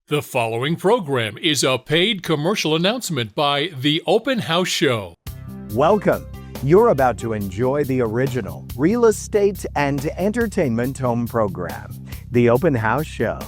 The following program is a paid commercial announcement by The Open House Show. Welcome. You're about to enjoy the original real estate and entertainment home program, The Open House Show.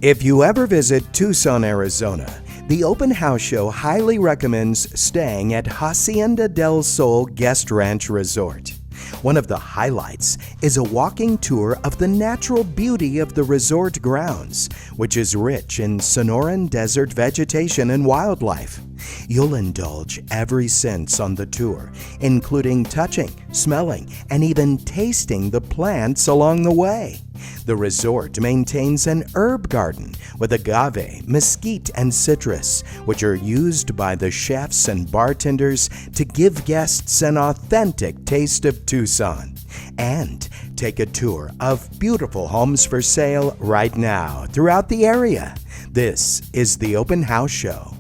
If you ever visit Tucson, Arizona, The Open House Show highly recommends staying at Hacienda del Sol Guest Ranch Resort. One of the highlights is a walking tour of the natural beauty of the resort grounds, which is rich in Sonoran desert vegetation and wildlife. You'll indulge every sense on the tour, including touching, smelling, and even tasting the plants along the way. The resort maintains an herb garden with agave, mesquite, and citrus, which are used by the chefs and bartenders to give guests an authentic taste of Tucson. And take a tour of beautiful homes for sale right now throughout the area. This is the Open House Show.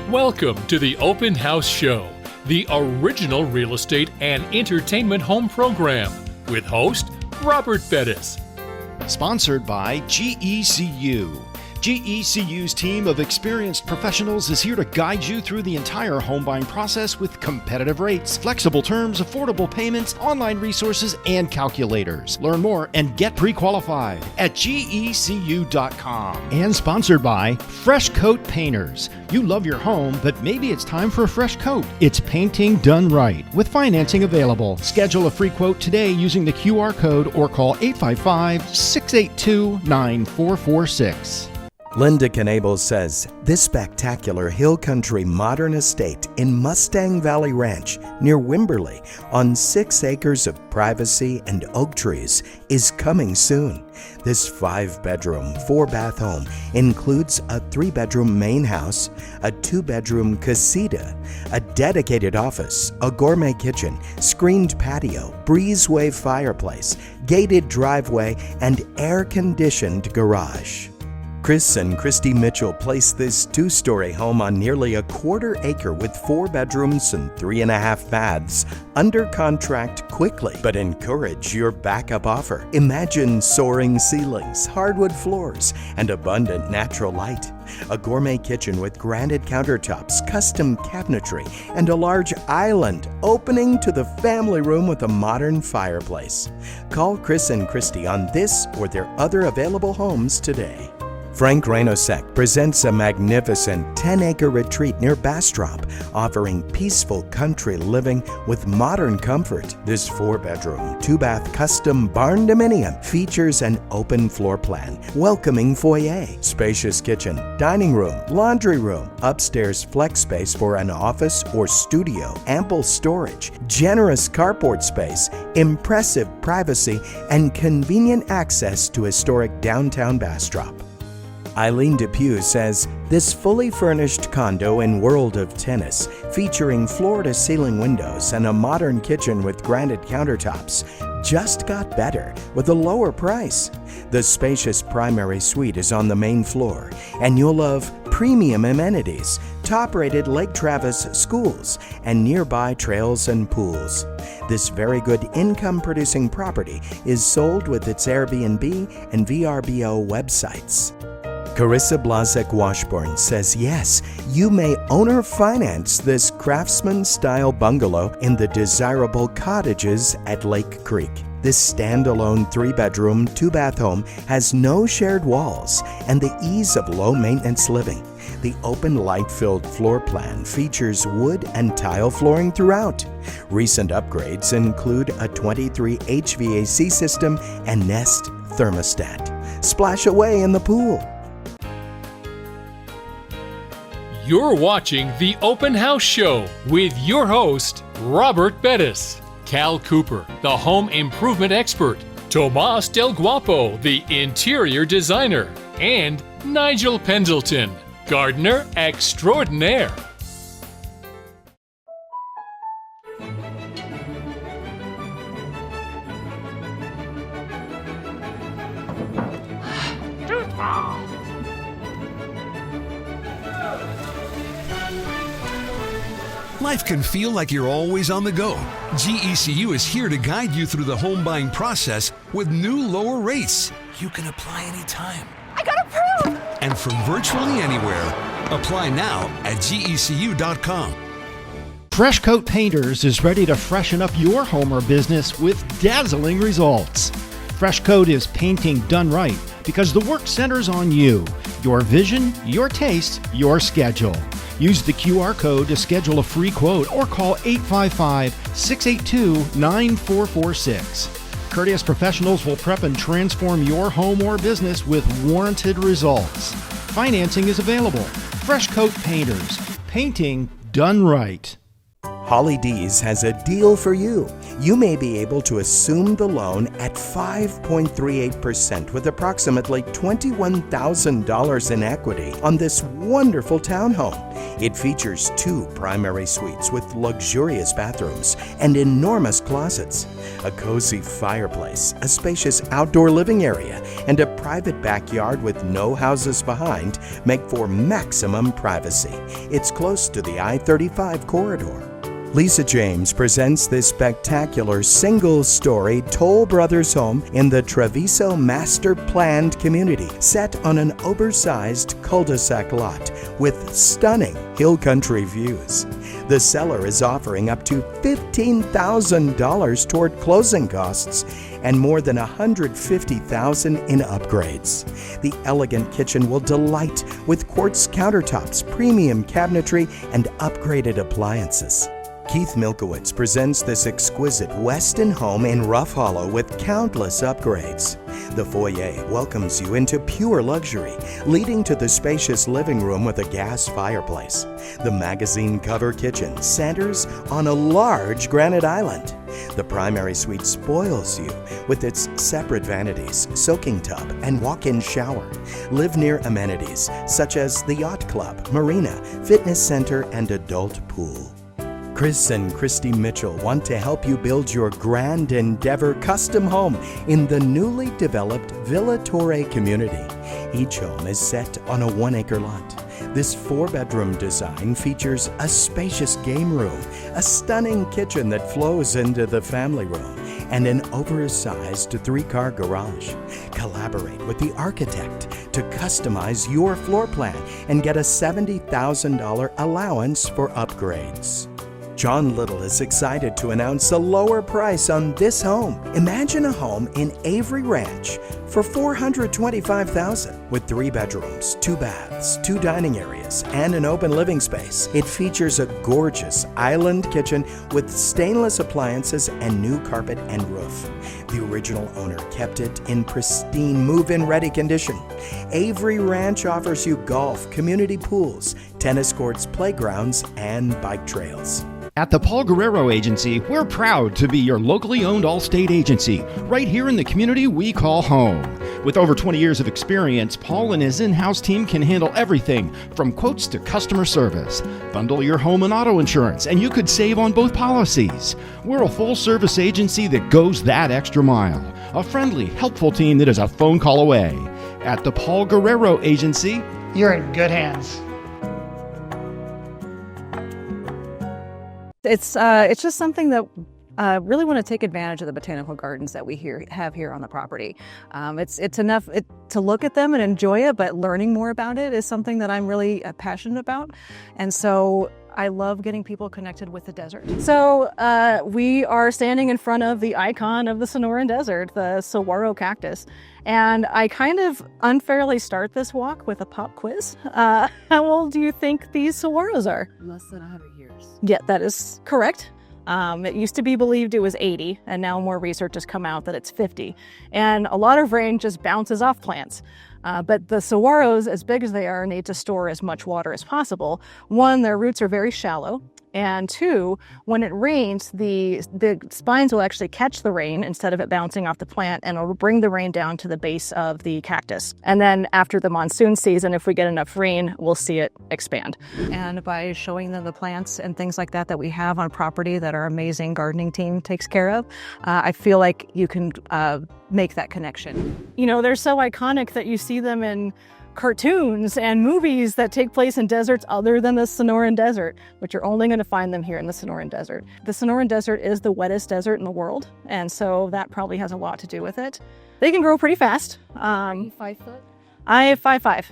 Welcome to the Open House Show, the original real estate and entertainment home program, with host Robert Bettis. Sponsored by GECU. GECU's team of experienced professionals is here to guide you through the entire home buying process with competitive rates, flexible terms, affordable payments, online resources, and calculators. Learn more and get pre-qualified at GECU.com. And sponsored by Fresh Coat Painters. You love your home, but maybe it's time for a fresh coat. It's painting done right with financing available. Schedule a free quote today using the QR code or call 855-682-9446. Linda Knable says this spectacular hill country modern estate in Mustang Valley Ranch near Wimberley on 6 acres of privacy and oak trees is coming soon. This 5-bedroom, 4-bath home includes a 3-bedroom main house, a 2-bedroom casita, a dedicated office, a gourmet kitchen, screened patio, breezeway fireplace, gated driveway, and air-conditioned garage. Chris and Christy Mitchell placed this 2-story home on nearly a 1/4 acre with 4 bedrooms and 3.5 baths under contract quickly, but encourage your backup offer. Imagine soaring ceilings, hardwood floors, and abundant natural light. A gourmet kitchen with granite countertops, custom cabinetry, and a large island opening to the family room with a modern fireplace. Call Chris and Christy on this or their other available homes today. Frank Reynosek presents a magnificent 10-acre retreat near Bastrop, offering peaceful country living with modern comfort. This 4-bedroom, 2-bath custom barn dominium features an open floor plan, welcoming foyer, spacious kitchen, dining room, laundry room, upstairs flex space for an office or studio, ample storage, generous carport space, impressive privacy, and convenient access to historic downtown Bastrop. Eileen Depew says this fully furnished condo in World of Tennis, featuring floor-to-ceiling windows and a modern kitchen with granite countertops, just got better with a lower price. The spacious primary suite is on the main floor, and you'll love premium amenities, top-rated Lake Travis schools, and nearby trails and pools. This very good income-producing property is sold with its Airbnb and VRBO websites. Carissa Blazek Washburn says yes, you may own or finance this craftsman-style bungalow in the desirable cottages at Lake Creek. This standalone 3-bedroom, 2-bath home has no shared walls and the ease of low-maintenance living. The open light-filled floor plan features wood and tile flooring throughout. Recent upgrades include a 23 HVAC system and Nest thermostat. Splash away in the pool. You're watching The Open House Show with your host, Robert Bettis, Cal Cooper, the home improvement expert, Tomas Del Guapo, the interior designer, and Nigel Pendleton, gardener extraordinaire. Life can feel like you're always on the go. GECU is here to guide you through the home buying process with new lower rates. You can apply anytime. I got approved! And from virtually anywhere. Apply now at GECU.com. Fresh Coat Painters is ready to freshen up your home or business with dazzling results. Fresh Coat is painting done right because the work centers on you, your vision, your taste, your schedule. Use the QR code to schedule a free quote or call 855-682-9446. Courteous professionals will prep and transform your home or business with warranted results. Financing is available. Fresh Coat Painters, painting done right. Holly D's has a deal for you. You may be able to assume the loan at 5.38% with approximately $21,000 in equity on this wonderful townhome. It features 2 primary suites with luxurious bathrooms and enormous closets, a cozy fireplace, a spacious outdoor living area, and a private backyard with no houses behind make for maximum privacy. It's close to the I-35 corridor. Lisa James presents this spectacular single-story Toll Brothers home in the Treviso master-planned community, set on an oversized cul-de-sac lot with stunning hill country views. The seller is offering up to $15,000 toward closing costs and more than $150,000 in upgrades. The elegant kitchen will delight with quartz countertops, premium cabinetry, and upgraded appliances. Keith Milkowitz presents this exquisite Weston home in Rough Hollow with countless upgrades. The foyer welcomes you into pure luxury, leading to the spacious living room with a gas fireplace. The magazine cover kitchen centers on a large granite island. The primary suite spoils you with its separate vanities, soaking tub, and walk-in shower. Live near amenities such as the yacht club, marina, fitness center, and adult pool. Chris and Christy Mitchell want to help you build your grand endeavor custom home in the newly developed Villa Torre community. Each home is set on a 1-acre lot. This 4-bedroom design features a spacious game room, a stunning kitchen that flows into the family room, and an oversized 3-car garage. Collaborate with the architect to customize your floor plan and get a $70,000 allowance for upgrades. John Little is excited to announce a lower price on this home. Imagine a home in Avery Ranch for $425,000 with 3 bedrooms, 2 baths, 2 dining areas, and an open living space. It features a gorgeous island kitchen with stainless appliances and new carpet and roof. The original owner kept it in pristine move-in ready condition. Avery Ranch offers you golf, community pools, tennis courts, playgrounds, and bike trails. At the Paul Guerrero Agency, we're proud to be your locally owned all-state agency, right here in the community we call home. With over 20 years of experience, Paul and his in-house team can handle everything from quotes to customer service. Bundle your home and auto insurance, and you could save on both policies. We're a full-service agency that goes that extra mile. A friendly, helpful team that is a phone call away. At the Paul Guerrero Agency, you're in good hands. It's just something that really want to take advantage of the botanical gardens that we have here on the property. It's enough to look at them and enjoy it, but learning more about it is something that I'm really passionate about. And so I love getting people connected with the desert. So we are standing in front of the icon of the Sonoran Desert, the saguaro cactus. And I kind of unfairly start this walk with a pop quiz. How old do you think these saguaros are? Less than 100 years. Yeah, that is correct. It used to be believed it was 80, and now more research has come out that it's 50. And a lot of rain just bounces off plants. But the saguaros, as big as they are, need to store as much water as possible. 1, their roots are very shallow. And 2, when it rains, the spines will actually catch the rain instead of it bouncing off the plant, and it'll bring the rain down to the base of the cactus. And then after the monsoon season, if we get enough rain, we'll see it expand. And by showing them the plants and things like that we have on property that our amazing gardening team takes care of, I feel like you can make that connection. You know, they're so iconic that you see them in cartoons and movies that take place in deserts other than the Sonoran Desert, but you're only going to find them here in the Sonoran Desert. The Sonoran Desert is the wettest desert in the world, and so that probably has a lot to do with it. They can grow pretty fast. Are you 5 foot? I am 5'5".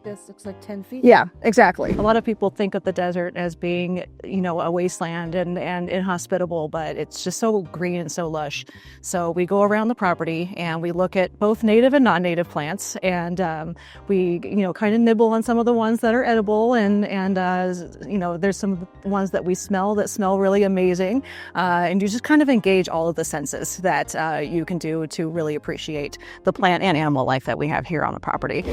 This looks like 10 feet. Yeah, exactly. A lot of people think of the desert as being, a wasteland and inhospitable, but it's just so green and so lush. So we go around the property and we look at both native and non-native plants, and we, kind of nibble on some of the ones that are edible, and there's some ones that we smell that smell really amazing, and you just kind of engage all of the senses that you can do to really appreciate the plant and animal life that we have here on the property.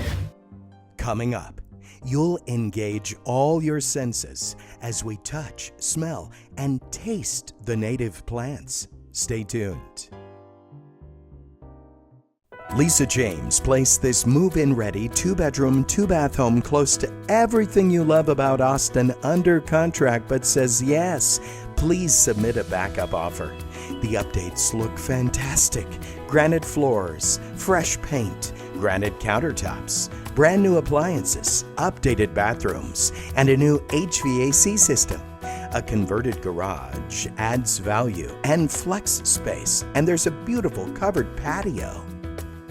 Coming up, you'll engage all your senses as we touch, smell, and taste the native plants. Stay tuned. Lisa James placed this move-in ready 2-bedroom, 2-bath home close to everything you love about Austin under contract, but says yes. Please submit a backup offer. The updates look fantastic. Granite floors, fresh paint, granite countertops, brand new appliances, updated bathrooms, and a new HVAC system. A converted garage adds value and flex space, and there's a beautiful covered patio.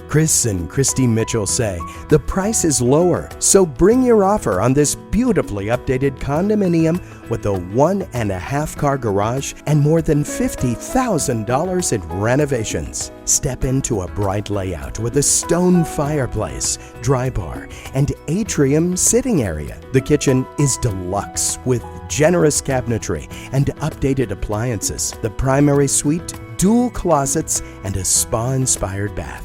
Chris and Christy Mitchell say the price is lower, so bring your offer on this beautifully updated condominium with a 1.5-car garage and more than $50,000 in renovations. Step into a bright layout with a stone fireplace, dry bar, and atrium sitting area. The kitchen is deluxe with generous cabinetry and updated appliances, the primary suite, dual closets, and a spa-inspired bath.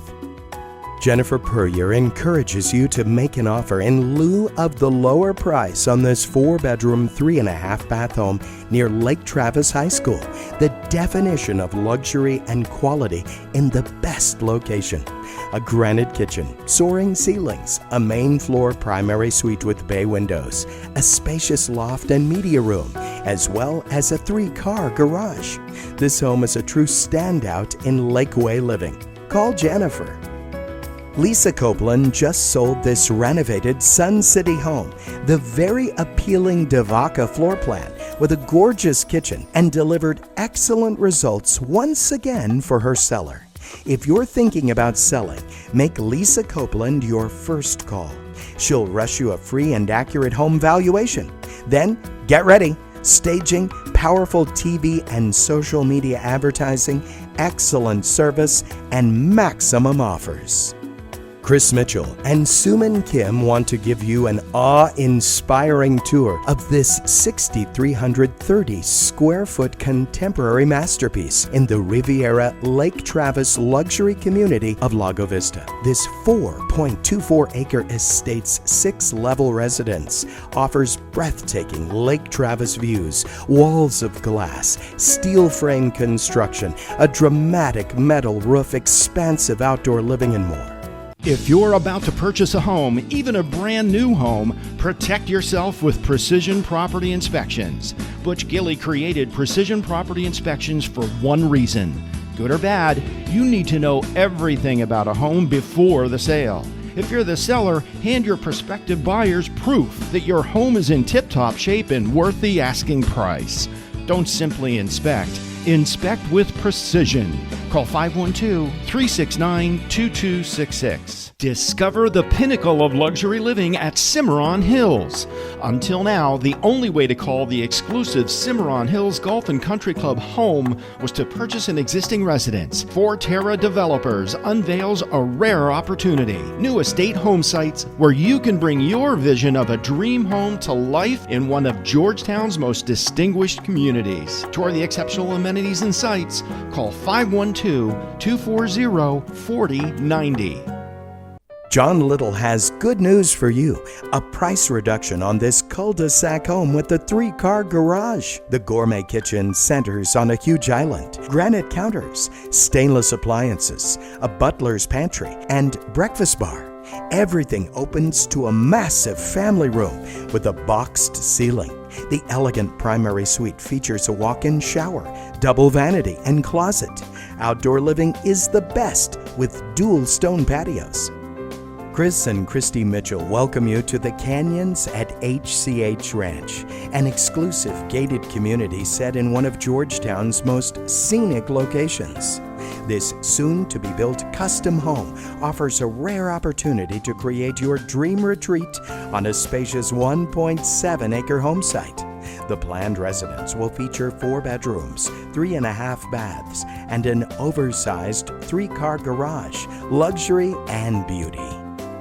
Jennifer Puryear encourages you to make an offer in lieu of the lower price on this 4-bedroom, 3.5-bath home near Lake Travis High School, the definition of luxury and quality in the best location. A granite kitchen, soaring ceilings, a main floor primary suite with bay windows, a spacious loft and media room, as well as a 3-car garage. This home is a true standout in Lakeway living. Call Jennifer. Lisa Copeland just sold this renovated Sun City home, the very appealing Devaka floor plan with a gorgeous kitchen, and delivered excellent results once again for her seller. If you're thinking about selling, make Lisa Copeland your first call. She'll rush you a free and accurate home valuation. Then, get ready. Staging, powerful TV and social media advertising, excellent service, and maximum offers. Chris Mitchell and Suman Kim want to give you an awe-inspiring tour of this 6,330 square foot contemporary masterpiece in the Riviera Lake Travis luxury community of Lago Vista. This 4.24-acre estate's 6-level residence offers breathtaking Lake Travis views, walls of glass, steel frame construction, a dramatic metal roof, expansive outdoor living, and more. If you're about to purchase a home, even a brand new home, protect yourself with Precision Property Inspections. Butch Gilly created Precision Property Inspections for one reason. Good or bad, you need to know everything about a home before the sale. If you're the seller, hand your prospective buyers proof that your home is in tip-top shape and worth the asking price. Don't simply inspect. Inspect with precision. Call 512-369-2266. Discover the pinnacle of luxury living at Cimarron Hills. Until now, the only way to call the exclusive Cimarron Hills Golf and Country Club home was to purchase an existing residence. Forterra Developers unveils a rare opportunity. New estate home sites where you can bring your vision of a dream home to life in one of Georgetown's most distinguished communities. Tour the exceptional amenities and sites. Call 512-240-4090. John Little has good news for you. A price reduction on this cul-de-sac home with the 3-car garage. The gourmet kitchen centers on a huge island, granite counters, stainless appliances, a butler's pantry, and breakfast bar. Everything opens to a massive family room with a boxed ceiling. The elegant primary suite features a walk-in shower, double vanity, and closet. Outdoor living is the best with dual stone patios. Chris and Christy Mitchell welcome you to the Canyons at HCH Ranch, an exclusive gated community set in one of Georgetown's most scenic locations. This soon-to-be-built custom home offers a rare opportunity to create your dream retreat on a spacious 1.7-acre home site. The planned residence will feature 4 bedrooms, 3.5 baths, and an oversized 3-car garage, luxury and beauty.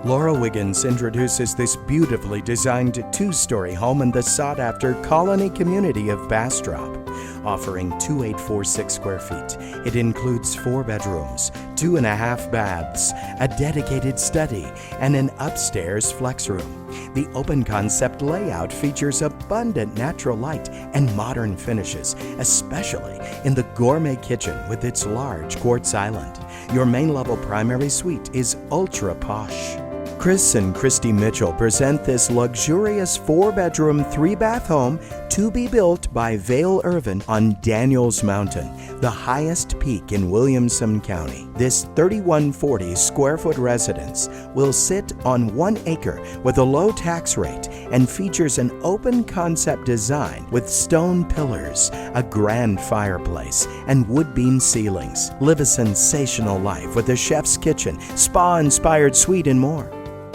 Laura Wiggins introduces this beautifully designed 2-story home in the sought-after Colony community of Bastrop. Offering 2,846 square feet, it includes 4 bedrooms, 2.5 baths, a dedicated study, and an upstairs flex room. The open concept layout features abundant natural light and modern finishes, especially in the gourmet kitchen with its large quartz island. Your main level primary suite is ultra posh. Chris and Christy Mitchell present this luxurious 4-bedroom, 3-bath home to be built by Vale Irvin on Daniels Mountain, the highest peak in Williamson County. This 3,140 square foot residence will sit on 1 acre with a low tax rate and features an open concept design with stone pillars, a grand fireplace, and wood beam ceilings. Live a sensational life with a chef's kitchen, spa-inspired suite, and more.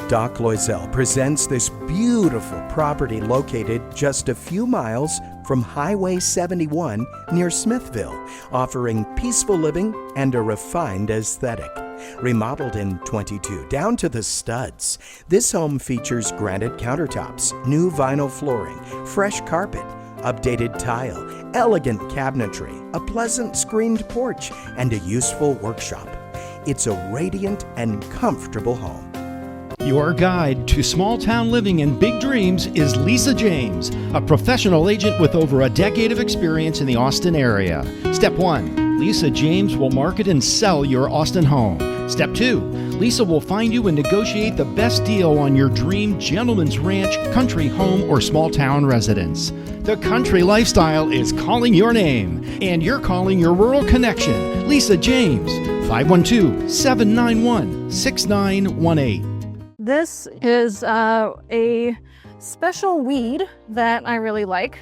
Doc Loisel presents this beautiful property located just a few miles from Highway 71 near Smithville, offering peaceful living and a refined aesthetic. Remodeled in '22 down to the studs, this home features granite countertops, new vinyl flooring, fresh carpet, updated tile, elegant cabinetry, a pleasant screened porch, and a useful workshop. It's a radiant and comfortable home. Your guide to small town living and big dreams is Lisa James, a professional agent with over a decade of experience in the Austin area. Step 1, Lisa James will market and sell your Austin home. Step 2, Lisa will find you and negotiate the best deal on your dream gentleman's ranch, country home, or small town residence. The country lifestyle is calling your name, and you're calling your rural connection. Lisa James, 512-791-6918. This is a special weed that I really like.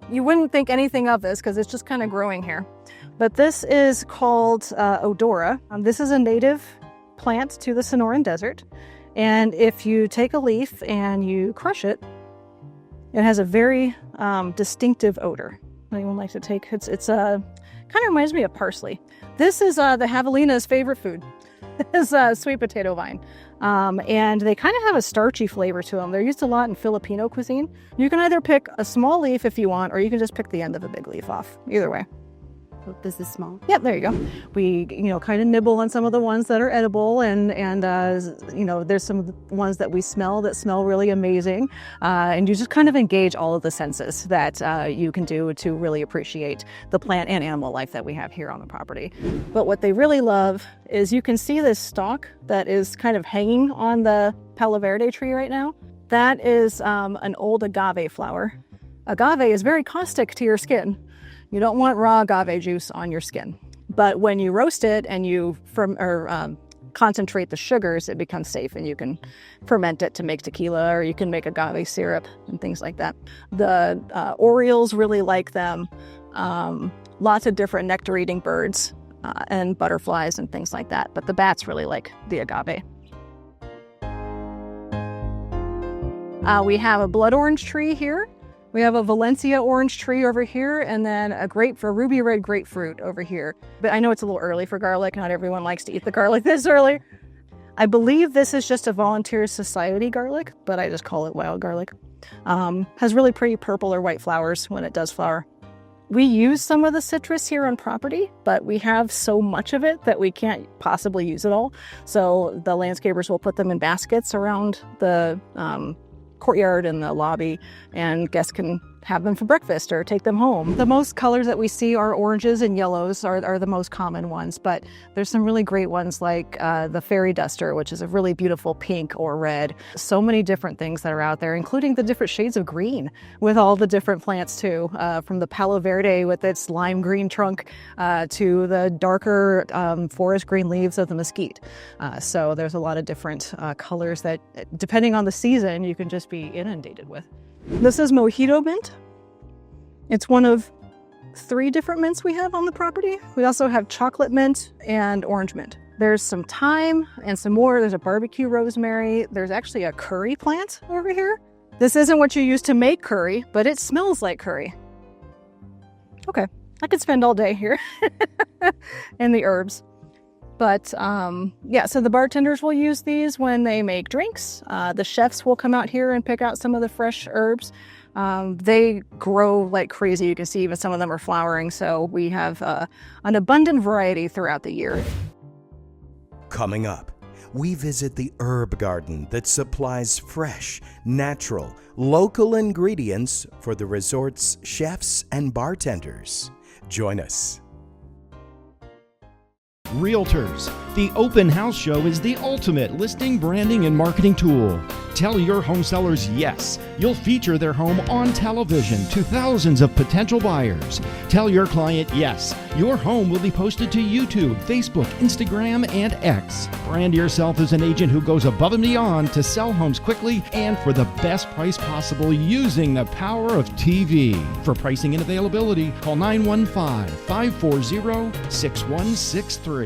You wouldn't think anything of this because it's just kind of growing here. But this is called Odora. This is a native plant to the Sonoran Desert. And if you take a leaf and you crush it, it has a very distinctive odor. Anyone like to take? It's kind of reminds me of parsley. This is the javelina's favorite food. Is a sweet potato vine. And they kind of have a starchy flavor to them. They're used a lot in Filipino cuisine. You can either pick a small leaf if you want, or you can just pick the end of a big leaf off. Either way. This is small. Yep, there you go. We, kind of nibble on some of the ones that are edible, and there's some of the ones that we smell that smell really amazing. And you just kind of engage all of the senses that you can do to really appreciate the plant and animal life that we have here on the property. But what they really love is you can see this stalk that is kind of hanging on the Palo Verde tree right now. That is an old agave flower. Agave is very caustic to your skin. You don't want raw agave juice on your skin. But when you roast it and you concentrate the sugars, it becomes safe, and you can ferment it to make tequila, or you can make agave syrup and things like that. The orioles really like them. Lots of different nectar-eating birds and butterflies and things like that. But the bats really like the agave. We have a blood orange tree here. We have a Valencia orange tree over here, and then a ruby red grapefruit over here. But I know it's a little early for garlic. Not everyone likes to eat the garlic this early. I believe this is just a volunteer society garlic, but I just call it wild garlic. Has really pretty purple or white flowers when it does flower. We use some of the citrus here on property, but we have so much of it that we can't possibly use it all. So the landscapers will put them in baskets around the courtyard and the lobby, and guests can have them for breakfast or take them home. The most colors that we see are oranges and yellows are the most common ones, but there's some really great ones like the fairy duster, which is a really beautiful pink or red. So many different things that are out there, including the different shades of green with all the different plants too, from the Palo Verde with its lime green trunk to the darker forest green leaves of the mesquite. So there's a lot of different colors that, depending on the season, you can just be inundated with. This is Mojito Mint. It's one of 3 different mints we have on the property. We also have chocolate mint and orange mint. There's some thyme and some more. There's a barbecue rosemary. There's actually a curry plant over here. This isn't what you use to make curry, but it smells like curry. Okay, I could spend all day here in the herbs. But yeah, so the bartenders will use these when they make drinks. The chefs will come out here and pick out some of the fresh herbs. They grow like crazy. You can see even some of them are flowering. So we have an abundant variety throughout the year. Coming up, we visit the herb garden that supplies fresh, natural, local ingredients for the resort's chefs and bartenders. Join us. Realtors, the Open House Show is the ultimate listing, branding, and marketing tool. Tell your home sellers yes. You'll feature their home on television to thousands of potential buyers. Tell your client yes. Your home will be posted to YouTube, Facebook, Instagram, and X. Brand yourself as an agent who goes above and beyond to sell homes quickly and for the best price possible using the power of TV. For pricing and availability, call 915-540-6163.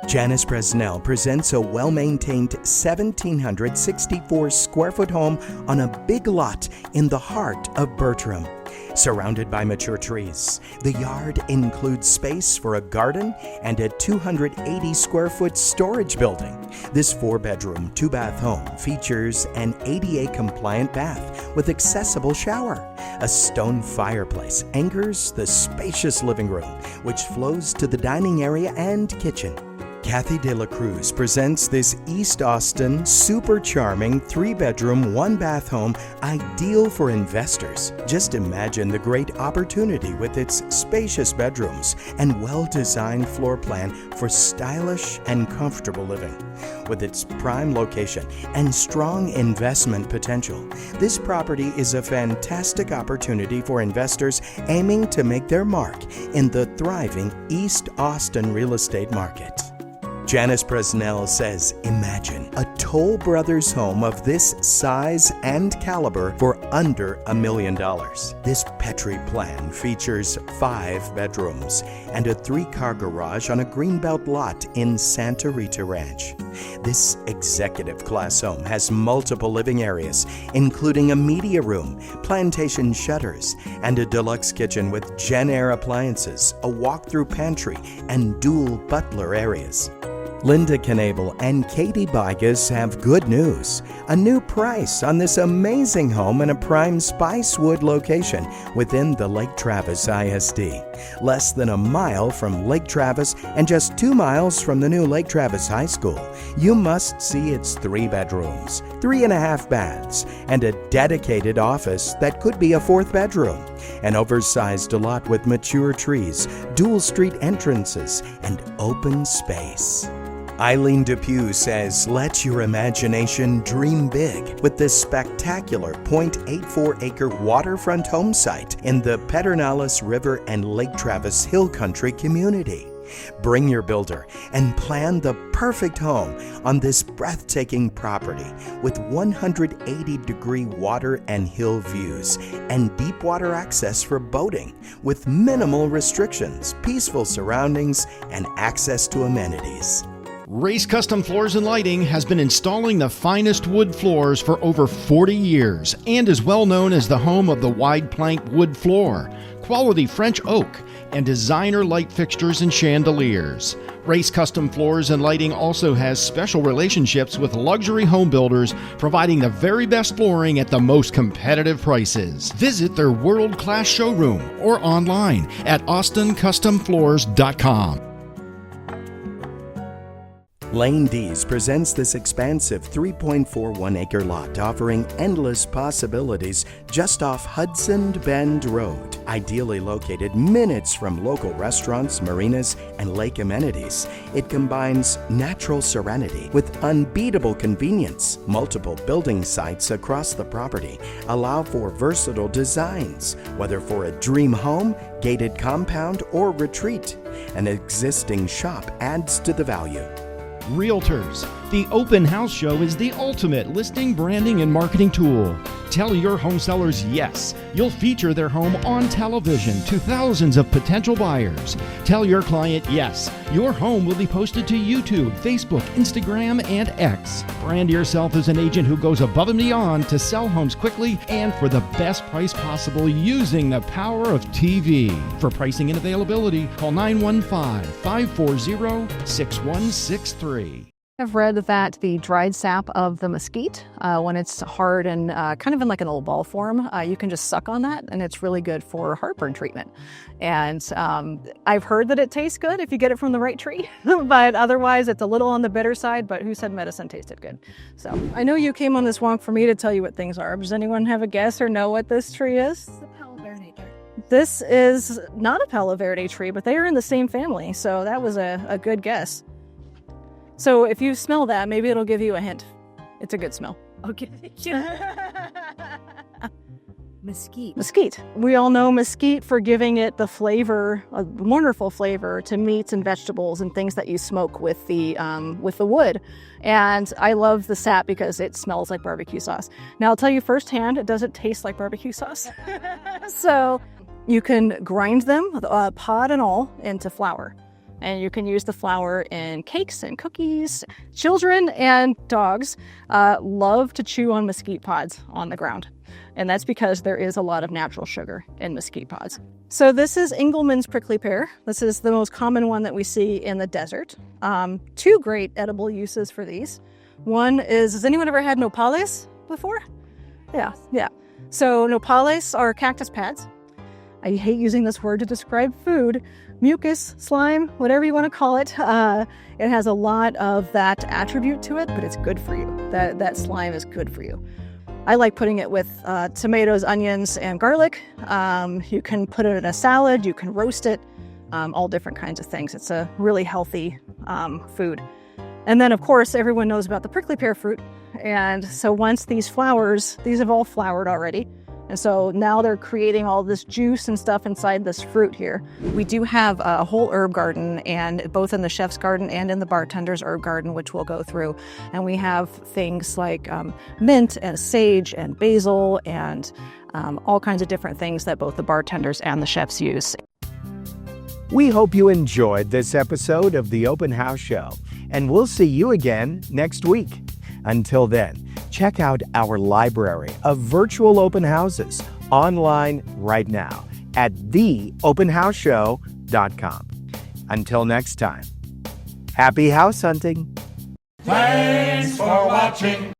Janice Presnell presents a well-maintained 1,764 square foot home on a big lot in the heart of Bertram. Surrounded by mature trees, the yard includes space for a garden and a 280 square foot storage building. This 4-bedroom, 2-bath home features an ADA compliant bath with accessible shower. A stone fireplace anchors the spacious living room, which flows to the dining area and kitchen. Kathy De La Cruz presents this East Austin super charming 3-bedroom, 1-bath home ideal for investors. Just imagine the great opportunity with its spacious bedrooms and well-designed floor plan for stylish and comfortable living. With its prime location and strong investment potential, this property is a fantastic opportunity for investors aiming to make their mark in the thriving East Austin real estate market. Janice Presnell says, imagine a Toll Brothers home of this size and caliber for under $1 million. This Petrie plan features 5 bedrooms and a 3-car garage on a greenbelt lot in Santa Rita Ranch. This executive class home has multiple living areas, including a media room, plantation shutters, and a deluxe kitchen with Genair appliances, a walk-through pantry, and dual butler areas. Linda Knabel and Katie Bigas have good news. A new price on this amazing home in a prime Spicewood location within the Lake Travis ISD. Less than a mile from Lake Travis and just 2 miles from the new Lake Travis High School. You must see its 3 bedrooms, 3.5 baths, and a dedicated office that could be a 4th bedroom. An oversized lot with mature trees, dual street entrances, and open space. Eileen Depew says, let your imagination dream big with this spectacular 0.84-acre waterfront home site in the Pedernales River and Lake Travis Hill Country community. Bring your builder and plan the perfect home on this breathtaking property with 180-degree water and hill views and deep water access for boating with minimal restrictions, peaceful surroundings, and access to amenities. Race Custom Floors and Lighting has been installing the finest wood floors for over 40 years and is well known as the home of the wide plank wood floor, quality French oak, and designer light fixtures and chandeliers. Race Custom Floors and Lighting also has special relationships with luxury home builders, providing the very best flooring at the most competitive prices. Visit their world-class showroom or online at austincustomfloors.com. Lane D's presents this expansive 3.41-acre lot offering endless possibilities just off Hudson Bend Road. Ideally located minutes from local restaurants, marinas, and lake amenities, it combines natural serenity with unbeatable convenience. Multiple building sites across the property allow for versatile designs, whether for a dream home, gated compound, or retreat. An existing shop adds to the value. Realtors, the Open House Show is the ultimate listing, branding, and marketing tool. Tell your home sellers yes, you'll feature their home on television to thousands of potential buyers. Tell your client yes, your home will be posted to YouTube, Facebook, Instagram, and X. Brand yourself as an agent who goes above and beyond to sell homes quickly and for the best price possible using the power of TV. For pricing and availability, call 915-540-6163. I've read that the dried sap of the mesquite, when it's hard and kind of in like an old ball form, you can just suck on that, and it's really good for heartburn treatment. And I've heard that it tastes good if you get it from the right tree, but otherwise it's a little on the bitter side, but who said medicine tasted good? So I know you came on this walk for me to tell you what things are. Does anyone have a guess or know what this tree is? The Palo Verde tree. This is not a Palo Verde tree, but they are in the same family, so that was a good guess. So if you smell that, maybe it'll give you a hint. It's a good smell. Okay. Mesquite. Mesquite. We all know mesquite for giving it the flavor, a wonderful flavor to meats and vegetables and things that you smoke with the wood. And I love the sap because it smells like barbecue sauce. Now I'll tell you firsthand, it doesn't taste like barbecue sauce. So you can grind them, pod and all, into flour. And you can use the flour in cakes and cookies. Children and dogs love to chew on mesquite pods on the ground. And that's because there is a lot of natural sugar in mesquite pods. So this is Engelmann's prickly pear. This is the most common one that we see in the desert. Two great edible uses for these. One is, has anyone ever had nopales before? Yeah. So nopales are cactus pads. I hate using this word to describe food. Mucus, slime, whatever you want to call it. It has a lot of that attribute to it, but it's good for you. That slime is good for you. I like putting it with tomatoes, onions, and garlic. You can put it in a salad, you can roast it, all different kinds of things. It's a really healthy food. And then, of course, everyone knows about the prickly pear fruit. And so once these flowers, these have all flowered already. And so now they're creating all this juice and stuff inside this fruit here. We do have a whole herb garden, and both in the chef's garden and in the bartender's herb garden, which we'll go through. And we have things like mint and sage and basil and all kinds of different things that both the bartenders and the chefs use. We hope you enjoyed this episode of the Open House Show, and we'll see you again next week. Until then, check out our library of virtual open houses online right now at theopenhouseshow.com. Until next time, happy house hunting. Thanks for watching.